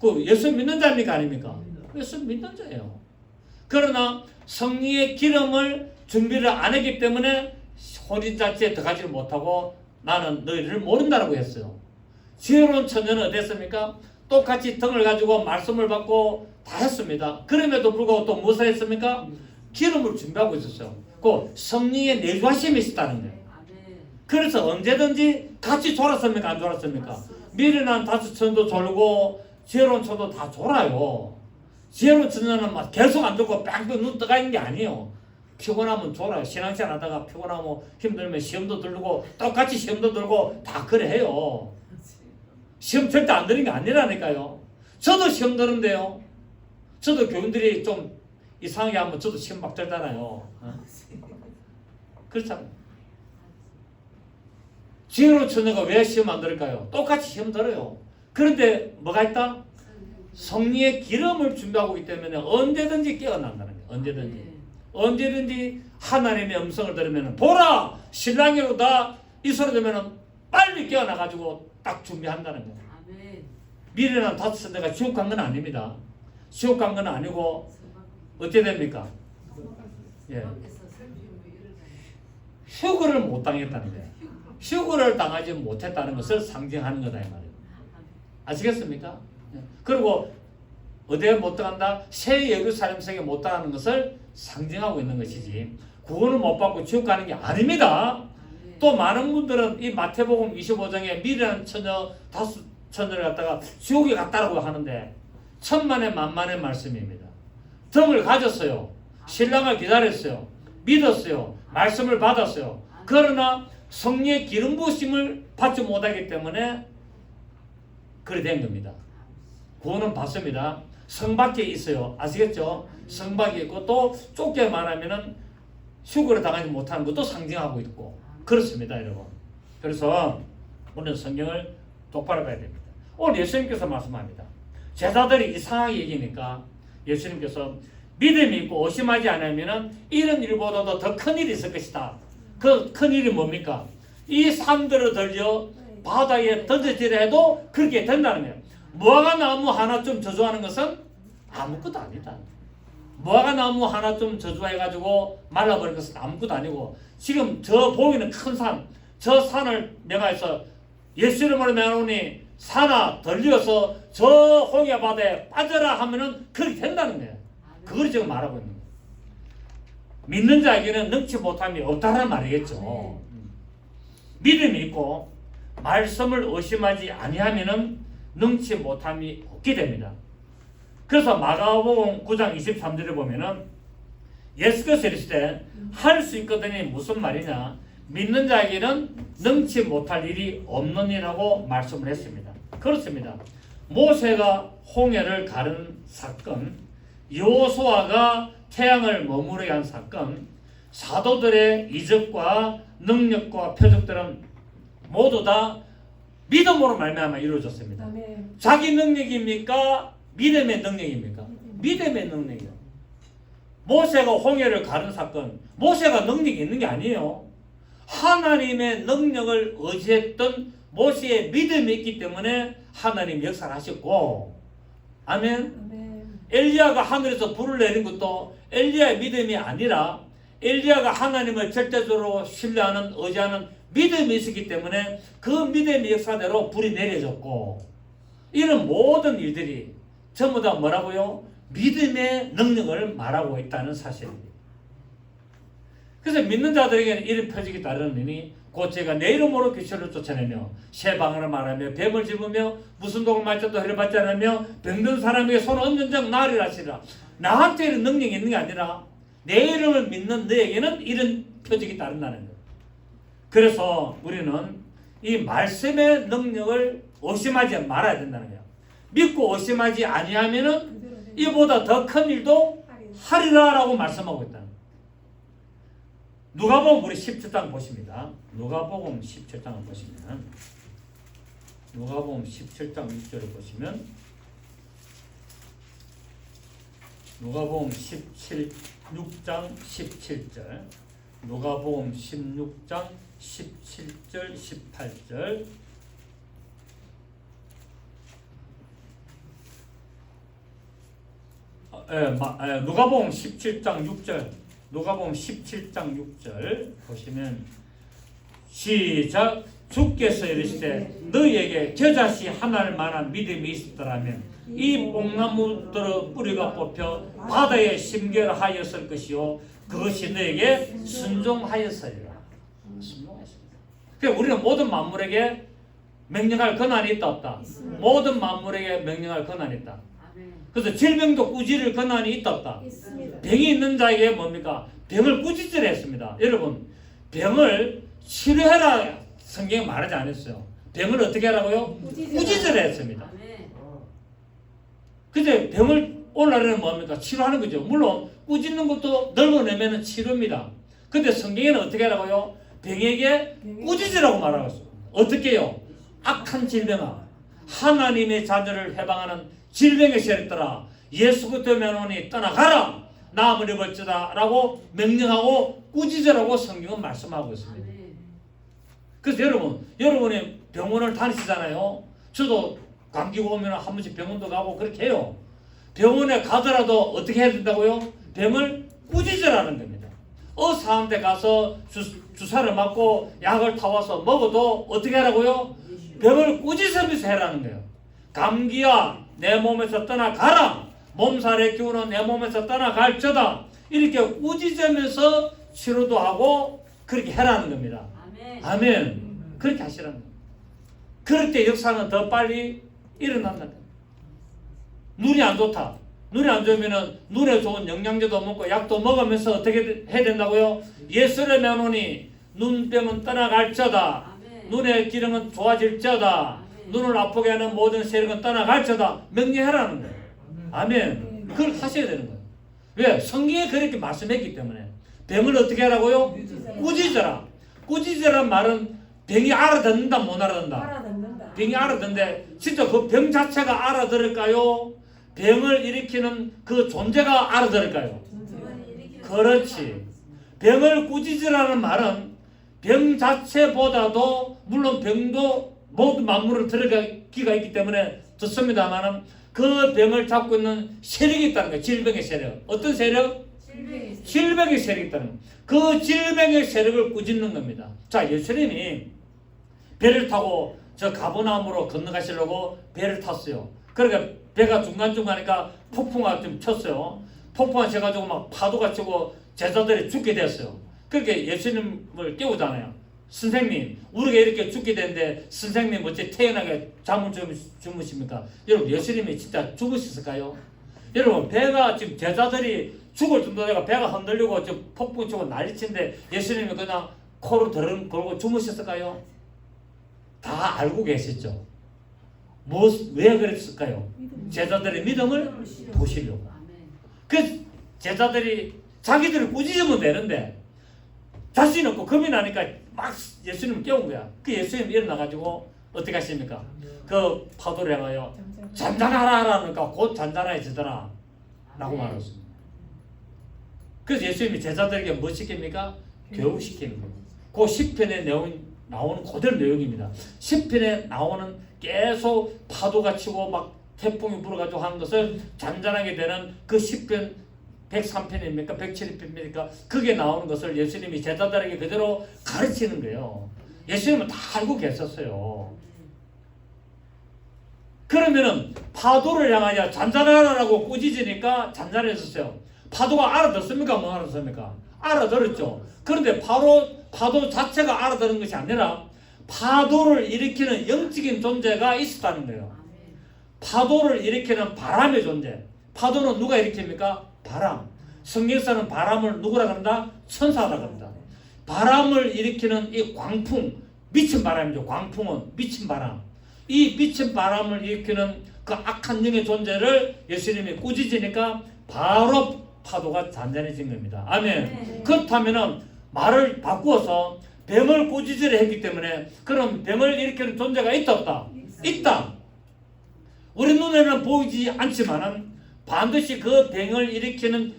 S1: 그 예수 믿는 자입니까 아닙니까? 예수 믿는 자예요. 그러나 성령의 기름을 준비를 안 했기 때문에 혼인 자체에 들어가지를 못하고 나는 너희를 모른다라고 했어요. 지혜로운 처녀는 어땠습니까? 똑같이 등을 가지고 말씀을 받고 다 했습니다. 그럼에도 불구하고 또 무엇을 했습니까? 기름을 준비하고 있었어요. 그 성령의 내주하심이 있었다는 거예요. 그래서 언제든지 같이 졸았습니까? 안 졸았습니까? 미련한 다섯 천도 졸고 지혜로운 천도 다 졸아요. 지혜로운 천녀는 막 계속 안 졸고 뺑뺑 눈 떠가 있는 게 아니에요. 피곤하면 졸아요. 신앙생활 하다가 피곤하면 힘들면 시험도 들고 똑같이 시험도 들고 다 그래 해요. 시험 절대 안 드는 게 아니라니까요. 저도 시험 드는데요. 저도 교인들이 좀 이상하게 하면 저도 시험 막 들잖아요. 그렇잖아요. 지혜로운 처녀가 왜 시험 안 들을까요? 똑같이 시험 들어요. 그런데 뭐가 있다? 성령의 기름을 준비하고 있기 때문에 언제든지 깨어난다는 거예요. 언제든지 하나님의 음성을 들으면 보라! 신랑이로다! 이 소리 들으면 빨리 깨어나가지고 딱 준비한다는 거예요. 미련한 다섯 천대가 지옥 간 건 아닙니다. 지옥 간 건 아니고 어떻게 됩니까? 예. 휴거를 못 당했다는 거예요. 휴거를 당하지 못했다는 것을 상징하는 거다 이 말이에요. 아시겠습니까? 그리고 어디에 못 들어간다? 새 예루살렘 성에 못 들어가는 것을 상징하고 있는 것이지 구원을 못 받고 지옥 가는 게 아닙니다. 또 많은 분들은 이 마태복음 25장에 미련한 처녀 다섯 처녀를 갖다가 지옥에 갔다라고 하는데 천만의 만만의 말씀입니다. 등을 가졌어요. 신랑을 기다렸어요. 믿었어요. 말씀을 받았어요. 그러나 성령의 기름 부으심을 받지 못하기 때문에 그래 된 겁니다. 구원은 받습니다. 성 밖에 있어요. 아시겠죠? 성 밖에 있고 또 좁게 말하면은 휴거를 당하지 못하는 것도 상징하고 있고 그렇습니다, 여러분. 그래서 오늘 성경을 똑바로 봐야 됩니다. 오늘 예수님께서 말씀합니다. 제자들이 이상하게 얘기니까 예수님께서 믿음이 있고 의심하지 않으면은 이런 일보다도 더 큰 일이 있을 것이다. 그 큰 일이 뭡니까? 이 산들을 들려 바다에 던져지려 해도 그렇게 된다는 거예요. 무화과 나무 하나 좀 저주하는 것은 아무것도 아니다. 무화과 나무 하나 좀 저주해가지고 말라버린 것은 아무것도 아니고 지금 저 보이는 큰 산, 저 산을 내가 해서 예수 이름으로 내놓으니 산아 덜려서 저 홍해 바다에 빠져라 하면은 그렇게 된다는 거예요. 그걸 지금 말하고 있는 거예요. 믿는 자에게는 능치 못함이 없다는 말이겠죠. 믿음이 있고 말씀을 의심하지 아니하면은 능치 못함이 없게 됩니다. 그래서 마가복음 9장 23절에 보면은 예수께서 이르시되 할 수 있거든이 무슨 말이냐? 믿는 자에게는 능치 못할 일이 없느니라고 말씀을 했습니다. 그렇습니다. 모세가 홍해를 가른 사건, 여호수아가 태양을 머무르게 한 사건, 사도들의 이적과 능력과 표적들은 모두 다 믿음으로 말미암아 이루어졌습니다. 아멘. 자기 능력입니까? 믿음의 능력입니까? 믿음의 능력이요. 모세가 홍해를 가른 사건, 모세가 능력이 있는 게 아니에요. 하나님의 능력을 의지했던 모세의 믿음이 있기 때문에 하나님 역사를 하셨고, 아멘. 아멘. 엘리야가 하늘에서 불을 내린 것도 엘리야의 믿음이 아니라 엘리야가 하나님을 절대적으로 신뢰하는 의지하는 믿음이 있었기 때문에 그 믿음의 역사대로 불이 내려졌고, 이런 모든 일들이 전부 다 뭐라고요? 믿음의 능력을 말하고 있다는 사실입니다. 그래서 믿는 자들에게는 이런 표적이 따르느니 곧 제가 내 이름으로 귀신을 쫓아내며 새 방언을 말하며 뱀을 집으며 무슨 독을 맞춰도 해를 받지 않으며 병든 사람에게 손을 얹는 적 나으리라 하시라. 나한테는 능력이 있는 게 아니라 내 이름을 믿는 너에게는 이런 표적이 따른다는 거예요. 그래서 우리는 이 말씀의 능력을 의심하지 말아야 된다는 거예요. 믿고 의심하지 아니하면은 이보다 더 큰 일도 하리라라고 말씀하고 있다. 누가복음 우리 17장 보십니다. 누가복음 17장을 보시면 누가복음 17장 6절을 보시면 누가복음 6장 17절 누가복음 16장 17절 18절 누가복음 17장 6절 누가복음 17장 6절 보시면 시작. 주께서 이르시되 너희에게 저자시 하나를 만한 믿음이 있었더라면 이 뽕나무들의 뿌리가 뽑혀 바다에 심결하였을 것이요 그것이 너에게 순종하였으리라. 그러니까 우리는 모든 만물에게 명령할 권한이 있다 없다? 모든 만물에게 명령할 권한이 있다. 그래서 질병도 꾸짖을 권한이 있다 없다? 병이 있는 자에게 뭡니까? 병을 꾸짖으라 했습니다. 여러분 병을 치료해라 성경에 말하지 않았어요. 병을 어떻게 하라고요? 꾸짖으라 했습니다. 근데 병을 오늘날에는 뭡니까? 치료하는 거죠. 물론 꾸짖는 것도 늙어내면 치료입니다. 근데 성경에는 어떻게 하라고요? 병에게 꾸짖으라고 말하고 있어요. 어떻게 해요? 악한 질병아 하나님의 자녀를 해방하는 질병의 세력들아 예수 그리스도의 오니 떠나가라 나음을 입을지다 라고 명령하고 꾸짖으라고 성경은 말씀하고 있습니다. 그래서 여러분이 병원을 다니시잖아요. 저도 감기가 오면 한 번씩 병원도 가고 그렇게 해요. 병원에 가더라도 어떻게 해야 된다고요? 병을 꾸짖으라는 겁니다. 의사한테 가서 주사를 맞고 약을 타와서 먹어도 어떻게 하라고요? 병을 꾸짖으면서 해라는 거예요. 감기야 내 몸에서 떠나가라. 몸살의 기운은 내 몸에서 떠나갈저다. 이렇게 꾸짖으면서 치료도 하고 그렇게 해라는 겁니다. 아멘. 그렇게 하시라는 겁니다. 그럴 때 역사는 더 빨리 일어난다. 눈이 안 좋다. 눈이 안 좋으면 눈에 좋은 영양제도 먹고 약도 먹으면서 어떻게 해야 된다고요? 예수를 면오니 눈병은 떠나갈저다. 눈의 기능은 좋아질저다. 눈을 아프게 하는 모든 세력은 떠나갈저다. 명령하라는 거예요. 아멘. 그걸 하셔야 되는 거예요. 왜? 성경에 그렇게 말씀했기 때문에. 병을 어떻게 하라고요? 꾸짖어라. 꾸짖으란 말은 병이 알아듣는다 못 알아듣는다? 병이 알아듣는데 진짜 그 병 자체가 알아들을까요? 병을 일으키는 그 존재가 알아들을까요? 그렇지. 병을 꾸짖으라는 말은 병 자체보다도 물론 병도 모든 만물을 들어가기가 있기 때문에 듣습니다만은 그 병을 잡고 있는 세력이 있다는 거예요. 질병의 세력. 어떤 세력? 질병의 세력이 있다는 거예요. 그 질병의 세력을 꾸짖는 겁니다. 자, 예수님이 배를 타고 저 가버나움으로 건너가시려고 배를 탔어요. 그러니까 배가 중간중간이니까 폭풍가 좀 쳤어요. 폭풍가 쳐가지고 막 파도가 치고 제자들이 죽게 됐어요. 그러니까 예수님을 깨우잖아요. 선생님, 우리가 이렇게 죽게 되는데 선생님 어째 태연하게 잠을 주무십니까? 여러분, 예수님이 진짜 죽으셨을까요? 여러분, 배가 지금 제자들이 죽을 정도가 배가 흔들리고 지금 폭풍 치고 난리친데 예수님이 그냥 코로 드릉 걸고 주무셨을까요? 다 알고 계셨죠. 왜 그랬을까요? 제자들의 믿음을 보시려고. 그 제자들이 자기들을 꾸짖으면 되는데 자신 없고 겁이 나니까 막 예수님을 깨운 거야. 그 예수님이 일어나가지고 어떻게 하십니까? 그 파도를 향하여 잔잔하라 하니까 곧 잔잔해지더라 라고 말했습니다. 그래서 예수님이 제자들에게 뭐 시킵니까? 교육시키는 거예요. 그 10편에 나오는 그대로 내용입니다. 10편에 나오는 계속 파도가 치고 막 태풍이 불어가지고 하는 것을 잔잔하게 되는 그 10편 103편입니까? 107편입니까? 그게 나오는 것을 예수님이 제자들에게 그대로 가르치는 거예요. 예수님은 다 알고 계셨어요. 그러면은 파도를 향하여 잔잔하라고 꾸짖으니까 잔잔해졌어요. 파도가 알아듣습니까? 못 알아듣습니까? 알아들었죠. 그런데 파도 자체가 알아들은 것이 아니라 파도를 일으키는 영적인 존재가 있었다는 거예요. 파도를 일으키는 바람의 존재. 파도는 누가 일으킵니까? 바람. 성경에서는 바람을 누구라 한다? 천사라 한다. 바람을 일으키는 이 광풍, 미친 바람이죠. 광풍은 미친 바람. 이 미친 바람을 일으키는 그 악한 영의 존재를 예수님이 꾸짖으니까 바로 파도가 잔잔해진 겁니다. 아멘. 그렇다면은 말을 바꾸어서 뱀을 꾸짖으려 했기 때문에 그럼 뱀을 일으키는 존재가 있다 없다? 있다. 우리 눈에는 보이지 않지만은 반드시 그 뱀을 일으키는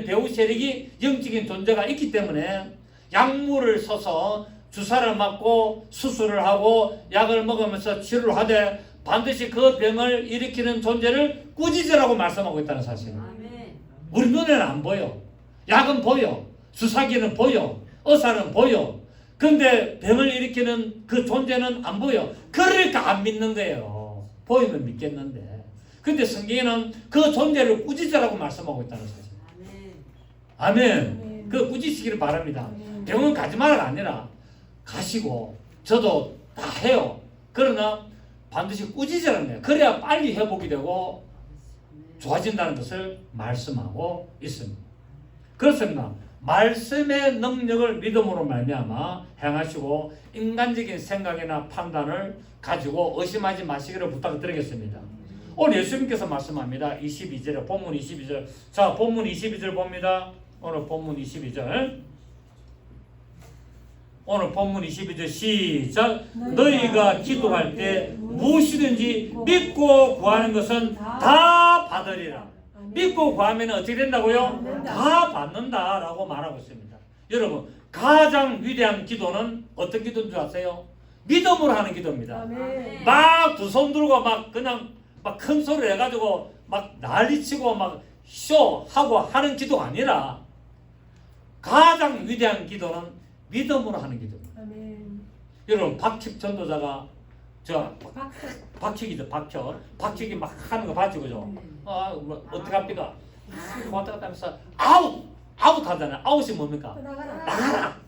S1: 배후 세력이 영적인 존재가 있기 때문에 약물을 써서 주사를 맞고 수술을 하고 약을 먹으면서 치료를 하되 반드시 그 병을 일으키는 존재를 꾸짖으라고 말씀하고 있다는 사실. 우리 눈에는 안 보여. 약은 보여. 주사기는 보여. 의사는 보여. 근데 병을 일으키는 그 존재는 안 보여. 그러니까 안 믿는 거예요. 보이면 믿겠는데. 근데 성경에는 그 존재를 꾸짖으라고 말씀하고 있다는 사실. 아멘. 그 꾸짖으시기를 바랍니다. 병원 가지 말아가 아니라 가시고 저도 다 해요. 그러나 반드시 꾸짖으라는 거예요. 그래야 빨리 회복이 되고 좋아진다는 것을 말씀하고 있습니다. 그렇습니다. 말씀의 능력을 믿음으로 말미암아 행하시고 인간적인 생각이나 판단을 가지고 의심하지 마시기를 부탁드리겠습니다. 오늘 예수님께서 말씀합니다. 22절에 본문 22절. 자, 본문 22절 봅니다. 오늘 본문 22절. 오늘 본문 22절 시작. 너희가 기도할 때 무엇이든지 믿고 구하는 것은 다 받으리라. 믿고 구하면 어떻게 된다고요? 다 받는다라고 말하고 있습니다. 여러분, 가장 위대한 기도는 어떤 기도인 줄 아세요? 믿음으로 하는 기도입니다. 막 두 손 들고 막 그냥 막 큰 소리를 해가지고 막 난리치고 막 쇼하고 하는 기도가 아니라 가장 위대한 기도는 믿음으로 하는 기도입니다. 여러분, 박측 전도자가 박측이죠. 박측이 막 하는 거 봤죠, 그죠? 뭐 어떻게 합니까? 왔다 갔다 하면서 아웃 하잖아요. 아웃이 뭡니까?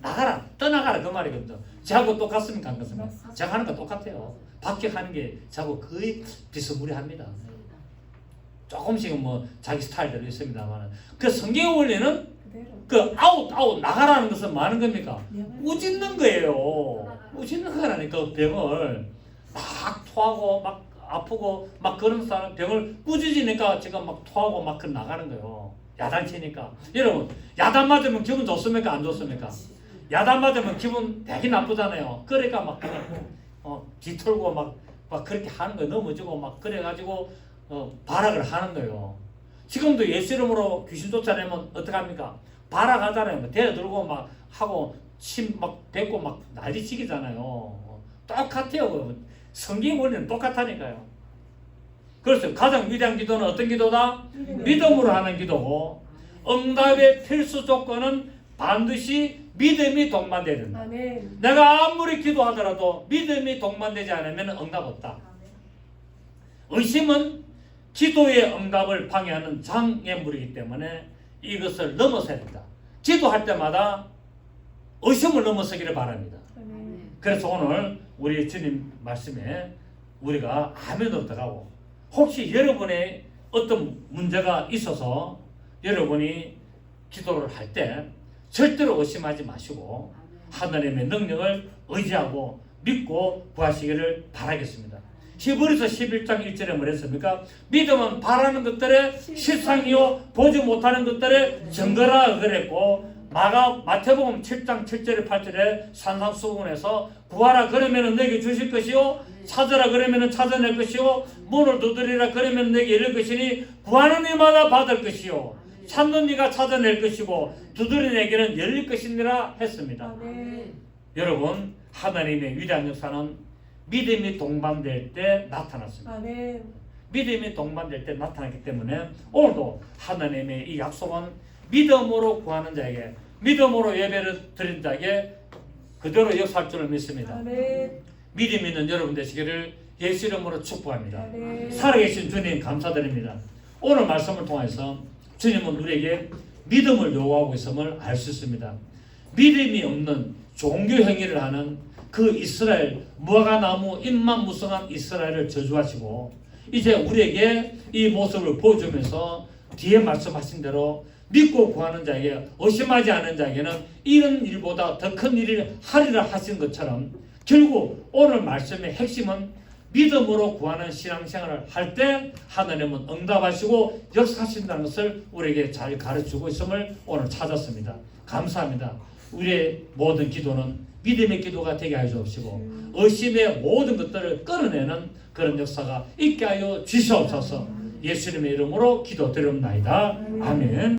S1: 나가라 떠나가라 그 말이거든요. 저하고 똑같습니까? 안 그렇습니까? 제가 하는 거 똑같아요. 박격하는 게 저하고 거의 비스무리합니다. 조금씩은 뭐 자기 스타일대로 있습니다만 그 성경의 원리는 그 아웃 나가라는 것은 많은 겁니까? 꾸짖는 거예요. 꾸짖는 거라니까. 그 병을 막 토하고 막 아프고 막 그런 사람 병을 꾸짖으니까 지금 막 토하고 막 나가는 거예요. 야단치니까. 여러분, 야단 맞으면 기분 좋습니까? 안 좋습니까? 야단 맞으면 기분 되게 나쁘잖아요. 그러니까 막 그냥 뒤틀고 막 그렇게 하는 거예요. 넘어지고 막 그래가지고 발악을 하는 거예요. 지금도 예수 이름으로 귀신 쫓아내면 어떡합니까? 발악하잖아요. 대들고 막 하고 침 막 뱉고 막 난리치기잖아요. 똑같아요. 성경 원리는 똑같다니까요. 그래서 가장 위대한 기도는 어떤 기도다? 믿음으로 하는 기도고 응답의 필수 조건은 반드시 믿음이 동반돼야 된다. 내가 아무리 기도하더라도 믿음이 동반되지 않으면 응답 없다. 의심은 기도의 응답을 방해하는 장애물이기 때문에 이것을 넘어서야 된다. 기도할 때마다 의심을 넘어서기를 바랍니다. 그래서 오늘 우리 주님 말씀에 우리가 아멘으로 들어가고 혹시 여러분의 어떤 문제가 있어서 여러분이 기도를 할 때 절대로 의심하지 마시고 하나님의 능력을 의지하고 믿고 구하시기를 바라겠습니다. 히브리서 11장 1절에 뭐랬습니까? 믿음은 바라는 것들의 실상이요 보지 못하는 것들의 증거라 그랬고 마태복음 7장 7절에 8절에 산상수훈에서 구하라 그러면 너에게 주실 것이요 찾으라 그러면 찾아낼 것이요 문을 두드리라 그러면 너에게 열릴 것이니 구하는 이마다 받을 것이요 찾는 이가 찾아낼 것이고 두드리는 에게는 열릴 것이니라 했습니다. 여러분, 하나님의 위대한 역사는 믿음이 동반될 때 나타났습니다. 믿음이 동반될 때 나타났기 때문에 오늘도 하나님의 이 약속은 믿음으로 구하는 자에게 믿음으로 예배를 드린 자에게 그대로 역사할 줄을 믿습니다. 믿음 있는 여러분 되시기를 예수 이름으로 축복합니다. 살아계신 주님 감사드립니다. 오늘 말씀을 통해서 주님은 우리에게
S2: 믿음을 요구하고 있음을 알 수 있습니다. 믿음이 없는 종교 행위를 하는 그 이스라엘 무화과나무 잎만 무성한 이스라엘을 저주하시고 이제 우리에게 이 모습을 보여주면서 뒤에 말씀하신 대로 믿고 구하는 자에게 의심하지 않은 자에게는 이런 일보다 더 큰 일을 하리라 하신 것처럼 결국 오늘 말씀의 핵심은 믿음으로 구하는 신앙생활을 할 때 하나님은 응답하시고 역사하신다는 것을 우리에게 잘 가르치고 있음을 오늘 찾았습니다. 감사합니다. 우리의 모든 기도는 믿음의 기도가 되게 하여 주옵시고 의심의 모든 것들을 끌어내는 그런 역사가 있게 하여 주시옵소서. 예수님의 이름으로 기도드립니다. 아멘.